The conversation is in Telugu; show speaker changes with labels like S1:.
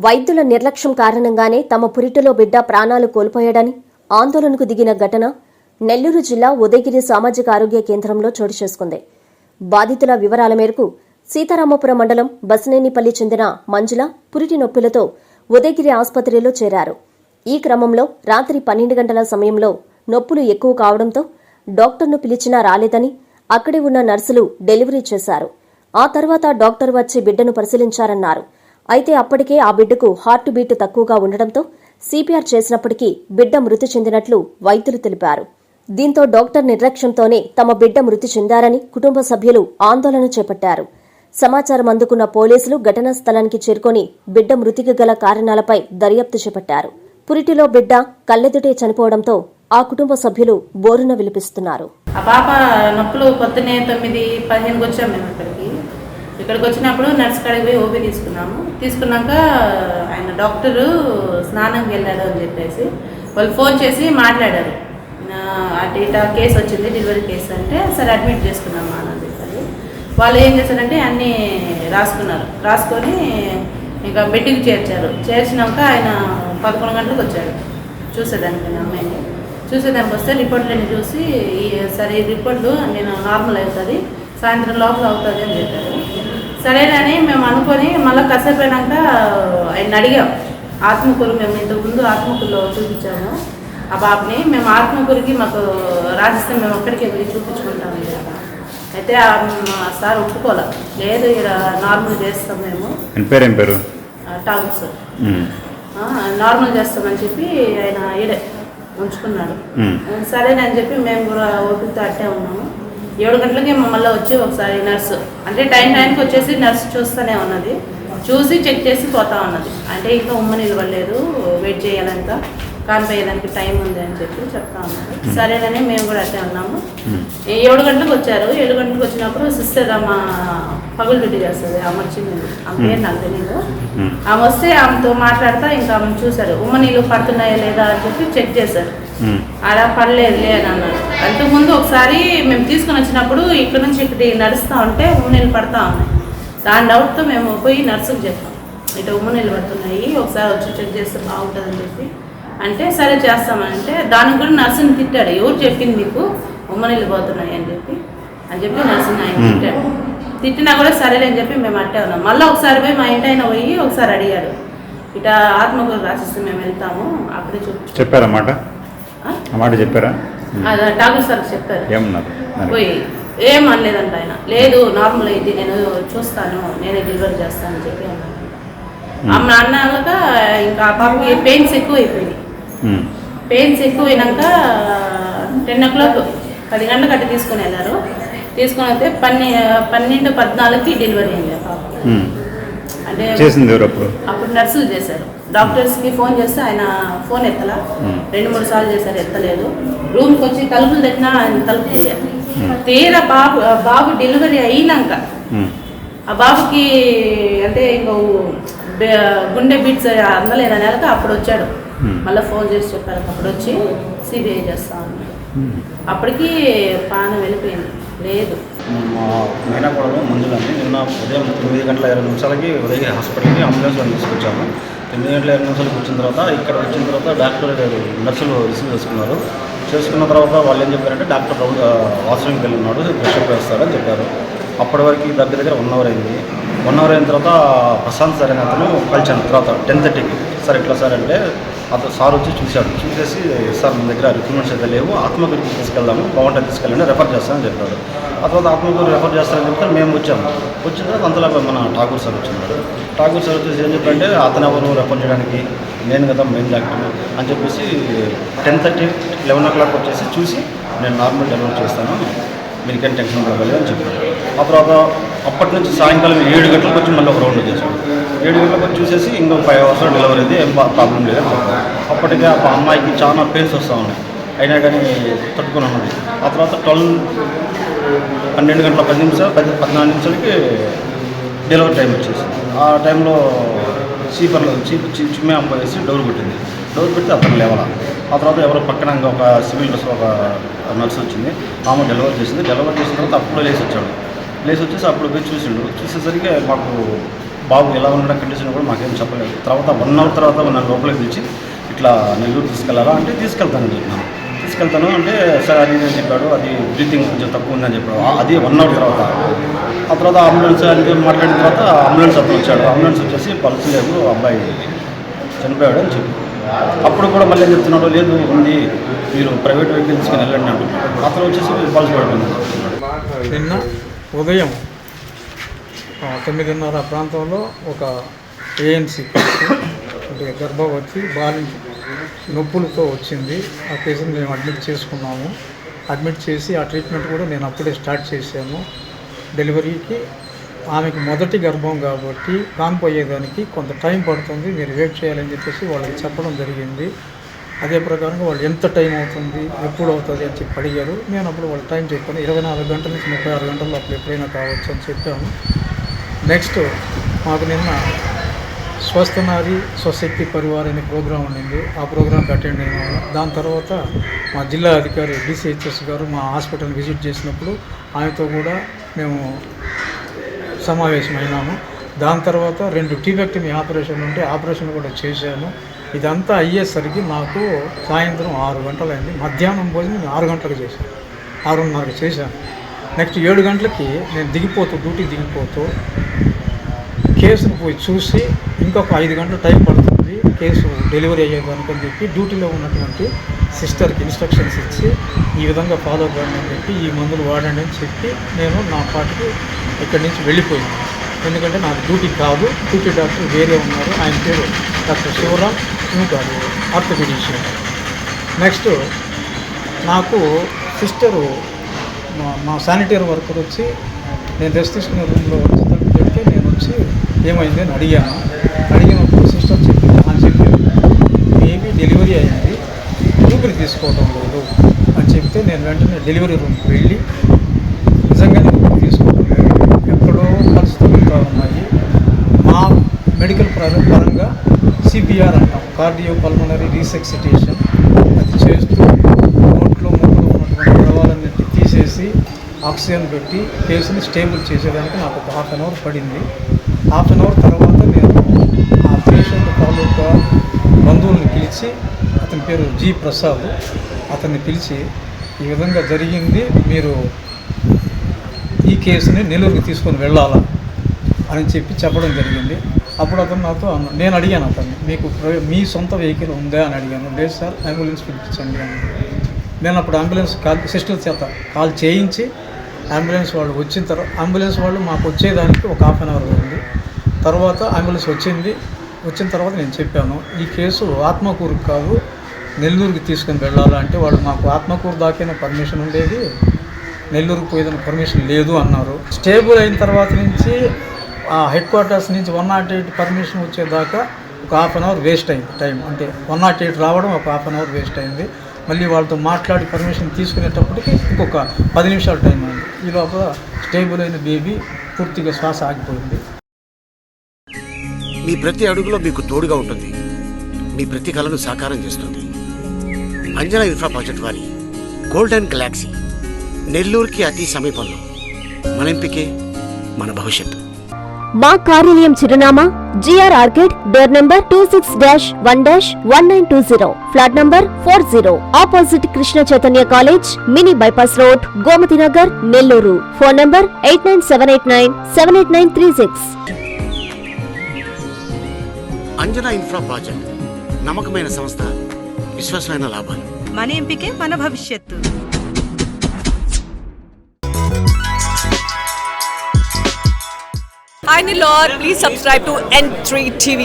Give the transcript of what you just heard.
S1: వైద్యుల నిర్లక్ష్యం కారణంగానే తమ పురిటిలో బిడ్డ ప్రాణాలు కోల్పోయాడని ఆందోళనకు దిగిన ఘటన నెల్లూరు జిల్లా ఉదయగిరి సామాజిక ఆరోగ్య కేంద్రంలో చోటు చేసుకుంది. బాధితుల వివరాల మేరకు సీతారామపురం మండలం బసనేనిపల్లి చెందిన మంజుల పురిటి నొప్పులతో ఉదయగిరి ఆసుపత్రిలో చేరారు. ఈ క్రమంలో రాత్రి 12 గంటల సమయంలో నొప్పులు ఎక్కువ కావడంతో డాక్టర్ను పిలిచినా రాలేదని అక్కడే ఉన్న నర్సులు డెలివరీ చేశారు. ఆ తర్వాత డాక్టర్ వచ్చి బిడ్డను పరిశీలించారన్నారు. అయితే అప్పటికే ఆ బిడ్డకు హార్ట్ బీట్ తక్కువగా ఉండడంతో సిపిఆర్ చేసినప్పటికీ బిడ్డ మృతి చెందినట్లు వైద్యులు తెలిపారు. దీంతో డాక్టర్ నిర్లక్ష్యంతోనే తమ బిడ్డ మృతి చెందారని కుటుంబ సభ్యులు ఆందోళన చేపట్టారు. సమాచారం అందుకున్న పోలీసులు ఘటనా స్థలానికి చేరుకుని బిడ్డ మృతికి గల కారణాలపై దర్యాప్తు చేపట్టారు. పురిటిలో బిడ్డ కళ్ళెదుటే చనిపోవడంతో ఆ కుటుంబ సభ్యులు బోరున విలిపిస్తున్నారు.
S2: ఆ పాప నొప్పులు పొద్దున్నే 9:15 వచ్చాము మేము ఇక్కడికి వచ్చినప్పుడు నర్స్ కాడికి పోయి ఓపీ తీసుకున్నాక ఆయన డాక్టరు స్నానంకి వెళ్ళాడు అని చెప్పేసి వాళ్ళు ఫోన్ చేసి మాట్లాడారు. అటు ఇటా కేసు వచ్చింది, డెలివరీ కేసు అంటే సరే అడ్మిట్ చేసుకున్నాము అని చెప్పారు. వాళ్ళు ఏం చేశారంటే అన్నీ రాసుకొని ఇంకా బెడ్కి చేర్చినాక ఆయన 11 గంటలకు వచ్చాడు చూసేదానికి. అమ్మాయిని చూసేదానికి వస్తే రిపోర్ట్లన్నీ చూసి సరే ఈ రిపోర్ట్లు నేను నార్మల్ అవుతుంది, సాయంత్రం లోపల అవుతుంది అని చెప్పారు. సరేనని మేము అనుకొని మళ్ళీ కాసేపు అయినాక ఆయన అడిగాం. ఆత్మకూరు మేము ఇంతకుముందు ఆత్మకూరులో చూపించాము ఆ బాబుని. మేము ఆత్మకూరుకి మాకు రాసిస్తే మేము అక్కడికి వెళ్ళి చూపించుకుంటాము. అయితే సార్ ఒప్పుకోలే, లేదు ఇక్కడ నార్మల్ చేస్తాం మేము.
S3: ఏం పేరు?
S2: టాగు సార్. నార్మల్ చేస్తామని చెప్పి ఆయన ఈడే ఉంచుకున్నాడు. సరేనని చెప్పి మేము కూడా ఓపికతో అట్టే ఉన్నాము. 7 గంటలకి మమ్మల్ని వచ్చి ఒకసారి నర్సు అంటే టైంకి వచ్చేసి నర్సు చూస్తూనే ఉన్నది, చూసి చెక్ చేసి పోతా ఉన్నది. అంటే ఇంకా ఉమ్మ నిలబడలేదు, వెయిట్ చేయాలంట, కానిపోయేదానికి టైం ఉంది అని చెప్పి చెప్తా ఉన్నారు. సరేనని మేము కూడా అట్టే ఉన్నాము. 7 గంటలకు వచ్చారు. 7 గంటలకు వచ్చినప్పుడు సిస్టర్ అమ్మ పగులు డ్యూటీ చేస్తుంది, అమ్మ వచ్చింది, ఆమె పేరు నాకు తెలియదు. ఆమె వస్తే ఆమెతో మాట్లాడతా ఇంకా ఆమెను చూశారు. ఉమ్మ నీళ్ళు పడుతున్నాయా లేదా అని చెప్పి చెక్ చేశారు. అలా పడలేదులే అని అన్నారు. అంతకుముందు ఒకసారి మేము తీసుకుని వచ్చినప్పుడు ఇక్కడ నుంచి ఇక్కడ నడుస్తూ ఉంటే ఉమ్మ నీళ్ళు పడతా ఉన్నాయి. దాని డౌట్తో మేము పోయి నర్సుకు చెప్పాం, ఇటు ఉమ్మ నీళ్ళు పడుతున్నాయి, ఒకసారి వచ్చి చెక్ చేస్తే బాగుంటుందని చెప్పి అంటే సరే చేస్తామంటే దానికి కూడా నర్సుని తిట్టాడు. ఎవరు చెప్పింది మీకు ఉమ్మ నీళ్ళు పోతున్నాయి అని చెప్పి నర్సుని ఆయన తిట్టాడు. తిట్టినా కూడా సరేలే అని చెప్పి మేము అట్టే ఉన్నాం. మళ్ళీ ఒకసారి పోయి మా ఇంటి ఆయన పోయి ఒకసారి అడిగాడు, ఇట ఆత్మకూరు రాసిస్తే మేము వెళ్తాము అక్కడే
S3: చెప్పారన్నమాట. చెప్పారా?
S2: డాక్టర్ సార్ చెప్పారు. పోయి ఏం అనలేదంట ఆయన. లేదు నార్మల్ అయితే నేను చూస్తాను, నేనే డెలివరీ చేస్తాను అని చెప్పి అన్నాను. అమ్మ అన్నాక ఇంకా ఆ పాపకి పెయిన్స్ ఎక్కువ అయిపోయింది. పెయిన్స్ ఎక్కువైనాక 10 o'clock 10 గంటలకు అట్టు తీసుకుని వెళ్ళారు. తీసుకుని వస్తే 12-14కి డెలివరీ అయింది ఆ పాప. అంటే అప్పుడు నర్సులు చేశారు. డాక్టర్స్కి ఫోన్ చేస్తే ఆయన ఫోన్ ఎత్తలా, 2-3 సార్లు చేశారు, ఎత్తలేదు. రూమ్కి వచ్చి తలుపులు తట్టినా ఆయన తలుపు తీయాలి. తీరా బాబు డెలివరీ అయినాక ఆ బాబుకి అంటే ఇంకో గుండె బీట్స్ అందలేని నెలకు అప్పుడు వచ్చాడు. మళ్ళీ ఫోన్ చేసి చెప్పారు. అప్పుడు వచ్చి సిబిఐ చేస్తా ఉన్నాడు. అప్పటికి ప్రాణం వెళ్ళిపోయింది. లేదు
S4: మా మేనకోడలో మంజులండి. నిన్న ఉదయం 9:20 ఉదయగిరి హాస్పిటల్కి అంబులెన్స్లో తీసుకొచ్చాము. 9:20 వచ్చిన తర్వాత ఇక్కడ వచ్చిన తర్వాత డాక్టర్ నర్సులు రిసీవ్ చేసుకున్న తర్వాత వాళ్ళు ఏం చెప్పారంటే డాక్టర్ వాష్రూమ్కి వెళ్ళి ఉన్నాడు, ఫ్రెష్ అప్ వేస్తారని చెప్పారు. అప్పటి వరకు దగ్గర 1 hour అయింది. 1 hour అయిన తర్వాత ప్రశాంత్ సార్ అని అతను కలిసాను. తర్వాత 10:30కి సార్ ఎట్లా సార్ అంటే అతను సార్ వచ్చి చూసేసి సార్ మన దగ్గర రిక్రూట్మెంట్స్ అయితే లేవు, ఆత్మకూరుకి తీసుకెళ్దాము, బాగుంటుంది తీసుకెళ్ళండి, రెఫర్ చేస్తానని చెప్పారు. ఆ తర్వాత ఆత్మకూరు రెఫర్ చేస్తానని చెప్తే మేము వచ్చాము. వచ్చిన తర్వాత అంతలో మన ఠాగూర్ సార్ వచ్చినాడు. ఠాగూర్ సార్ వచ్చేసి ఏం చెప్పంటే అతను ఎవరు రెఫర్ చేయడానికి, నేను కదా మెయిన్ డాక్టర్ అని చెప్పేసి 10:30 11 o'clock వచ్చేసి చూసి నేను నార్మల్ డెలివరీ చేస్తాను, మీకేం టెన్షన్ పడగలదు అని చెప్పారు. ఆ తర్వాత అప్పటి నుంచి సాయంకాలం 7 గంటలకు వచ్చి మళ్ళీ ఒక రౌండ్ చేశాడు. 7 గంటలకు వచ్చి చూసేసి ఇంకో 5 hours డెలివరీ అయితే ఏం ప్రాబ్లం లేదు. అప్పటికే ఆ అమ్మాయికి చాలా పెయిన్స్ వస్తూ ఉన్నాయి, అయినా కానీ తట్టుకుని ఉన్నది. ఆ తర్వాత 12 గంటల 14 నిమిషాలకి డెలివరీ టైం వచ్చేసింది. ఆ టైంలో చీపర్లో చిమ్మే అమ్మాయి వేసి డోర్ పెట్టింది. డోర్ పెడితే అతను లేవాల. ఆ తర్వాత ఎవరో పక్కన ఒక సివిల్ డ్రెస్ ఒక నర్స్ వచ్చింది, ఆమె డెలివరీ చేసింది. డెలివరీ చేసిన తర్వాత అప్పుడు లేచి వచ్చాడు. లేచి వచ్చేసి అప్పుడు పోయి చూసిండు. చూసేసరికి మాకు బాబు ఎలా ఉన్న కండిషన్ కూడా మాకేం చెప్పలేదు. తర్వాత 1 అవర్ తర్వాత నన్ను లోపలికి పిలిచి ఇట్లా నెల్లూరు తీసుకెళ్లారా అంటే తీసుకెళ్తానని చెప్పినాను. తీసుకెళ్తాను అంటే సార్ అది అని చెప్పాడు. అది బ్రీతింగ్ కొంచెం తక్కువ ఉందని చెప్పాడు. అది 1 అవర్ తర్వాత ఆ తర్వాత అంబులెన్స్ అని మాట్లాడిన తర్వాత అంబులెన్స్ అతను వచ్చాడు. అంబులెన్స్ వచ్చేసి పల్స్ లేదు, అబ్బాయి చనిపోయాడు అని చెప్పి అప్పుడు కూడా మళ్ళీ ఏం చెప్తున్నాడు, లేదు ఉంది మీరు ప్రైవేట్ వెహికల్స్కి వెళ్ళండి అంటున్నాడు. అతను వచ్చేసి పల్స్ పడిపోయింది.
S5: నిన్న ఉదయం 9:30 ప్రాంతంలో ఒక ఏఎన్సీ అంటే గర్భవతి బాలించి నొప్పులతో వచ్చింది. ఆ కేసుని మేము అడ్మిట్ చేసుకున్నాము. అడ్మిట్ చేసి ఆ ట్రీట్మెంట్ కూడా నేను అప్పుడే స్టార్ట్ చేశాను. డెలివరీకి ఆమెకు మొదటి గర్భం కాబట్టి కానిపోయేదానికి కొంత టైం పడుతుంది, మీరు వెయిట్ చేయాలని చెప్పేసి వాళ్ళకి చెప్పడం జరిగింది. అదే ప్రకారంగా వాళ్ళు ఎంత టైం అవుతుంది, ఎప్పుడు అవుతుంది అని చెప్పి అడిగారు. నేను అప్పుడు వాళ్ళు టైం చెప్పాను, 24 గంటల నుంచి 36 గంటల్లో అప్పుడు ఎప్పుడైనా కావచ్చు అని చెప్పాము. నెక్స్ట్ మాకు నిన్న స్వస్థనారి స్వశక్తి పరివార్ అనే ప్రోగ్రాం ఉండింది. ఆ ప్రోగ్రాంకి అటెండ్ అయినాము. దాని తర్వాత మా జిల్లా అధికారి డిసిహెచ్ఎస్ గారు మా హాస్పిటల్ విజిట్ చేసినప్పుడు ఆమెతో కూడా మేము సమావేశమైనాము. దాని తర్వాత 2 టీబెక్టమీ ఆపరేషన్లు ఉంటే ఆపరేషన్ కూడా చేశాను. ఇదంతా అయ్యేసరికి నాకు సాయంత్రం 6 గంటలైంది. మధ్యాహ్నం భోజనం 6 గంటలకు చేశాను, 6:30కి చేశాను. నెక్స్ట్ 7 గంటలకి నేను డ్యూటీ దిగిపోతూ కేసును పోయి చూసి ఇంకొక 5 గంటలు టైం పడుతుంది కేసు డెలివరీ అయ్యేదానికి అని చెప్పి డ్యూటీలో ఉన్నటువంటి సిస్టర్కి ఇన్స్ట్రక్షన్స్ ఇచ్చి ఈ విధంగా ఫాలో అవ్వండి అని చెప్పి ఈ మందులు వాడండి అని చెప్పి నేను నా పాటికి ఇక్కడి నుంచి వెళ్ళిపోయాను. ఎందుకంటే నాకు డ్యూటీ కాదు, డ్యూటీ డాక్టర్ వేరే ఉన్నారు. ఆయన పేరు డాక్టర్ శివరామ్, కాదు ఆర్థోపెడిషియన్. నెక్స్ట్ నాకు సిస్టరు మా శానిటరీ వర్కర్ వచ్చి నేను రెస్ట్ తీసుకునే రూమ్లో వచ్చి చెప్తే నేను వచ్చి ఏమైంది అని అడిగినప్పుడు సిస్టర్ చెప్పింది అని చెప్పి బేబీ డెలివరీ అయింది, ఊపిరి తీసుకోవడం లేదు అని చెప్తే నేను వెంటనే డెలివరీ రూమ్కి వెళ్ళి నిజంగానే ఊపిరి తీసుకోవడం లేదు, ఎక్కడో పరిస్థితులు ఉన్నాయి. మా మెడికల్ పరంగా సిపిఆర్ అంటాం, కార్డియో పల్మనరీ రీసెక్సిటేషన్, అది చేస్తూ నోట్లో ముక్కులో ఉన్నటువంటి ద్రవాలన్నింటినీ తీసేసి ఆక్సిజన్ పెట్టి కేసుని స్టేబుల్ చేసేదానికి నాకు ఒక 1/2 అవర్ పడింది. 1/2 అవర్ తర్వాత నేను ఆ పేషెంట్ తాలూకా బంధువుల్ని పిలిచి, అతని పేరు జి ప్రసాద్, అతన్ని పిలిచి ఈ విధంగా జరిగింది, మీరు ఈ కేసుని నెల్లూరుకి తీసుకొని వెళ్ళాలా అని చెప్పడం జరిగింది. అప్పుడు అతను నాతో నేను అడిగాను అతన్ని, మీకు మీ సొంత వెహికల్ ఉందా అని అడిగాను. లేదు సార్, అంబులెన్స్ పిలిపించండి అని. నేను అప్పుడు అంబులెన్స్ సిస్టర్ చేత కాల్ చేయించి అంబులెన్స్ వాళ్ళు వచ్చిన తర్వాత అంబులెన్స్ వాళ్ళు మాకు వచ్చేదానికి ఒక 1/2 అవర్ ఉంది. తర్వాత అంబులెన్స్ వచ్చిన తర్వాత నేను చెప్పాను, ఈ కేసు ఆత్మకూరుకు కాదు నెల్లూరుకి తీసుకొని వెళ్ళాలంటే వాళ్ళు మాకు ఆత్మకూరు దాకైనా పర్మిషన్ ఉండేది, నెల్లూరుకి పోయేదానికి పర్మిషన్ లేదు అన్నారు. స్టేబుల్ అయిన తర్వాత నుంచి హెడ్ క్వార్టర్స్ నుంచి 108 పర్మిషన్ వచ్చేదాకా ఒక 1/2 అవర్ వేస్ట్ అయింది టైం. అంటే 108 రావడం ఒక 1/2 అవర్ వేస్ట్ అయింది. మళ్ళీ వాళ్ళతో మాట్లాడి పర్మిషన్ తీసుకునేటప్పటికి ఇంకొక 10 నిమిషాలు టైం అయింది. ఈ లోపల స్టేబుల్ అయిన బేబీ పూర్తిగా శ్వాస ఆగిపోయింది.
S6: మీ ప్రతి అడుగులో మీకు తోడుగా ఉంటుంది, మీ ప్రతి కలను సాకారం చేస్తుంది. అంజనా ఇన్ఫ్రా ప్రాజెక్ట్ వారి గోల్డెన్ గెలాక్సీ నెల్లూరుకి అతి సమీపంలో. మన ఎంపికే మన భవిష్యత్తు.
S1: మా కార్యాలయం చిరునామా GR Orchid, door number 26-1-1920, flat number 40, opposite Krishna Chaitanya college, mini bypass road, Gomathi Nagar, Nellore. Phone number 8978978936.
S6: Anjana infra project నమ్మకమైన సంస్థ, విశ్వాసమైన లాభాలు.
S7: మన ఎంపికే మన భవిష్యత్తు.
S8: Hi Nilor, please subscribe to N3 TV.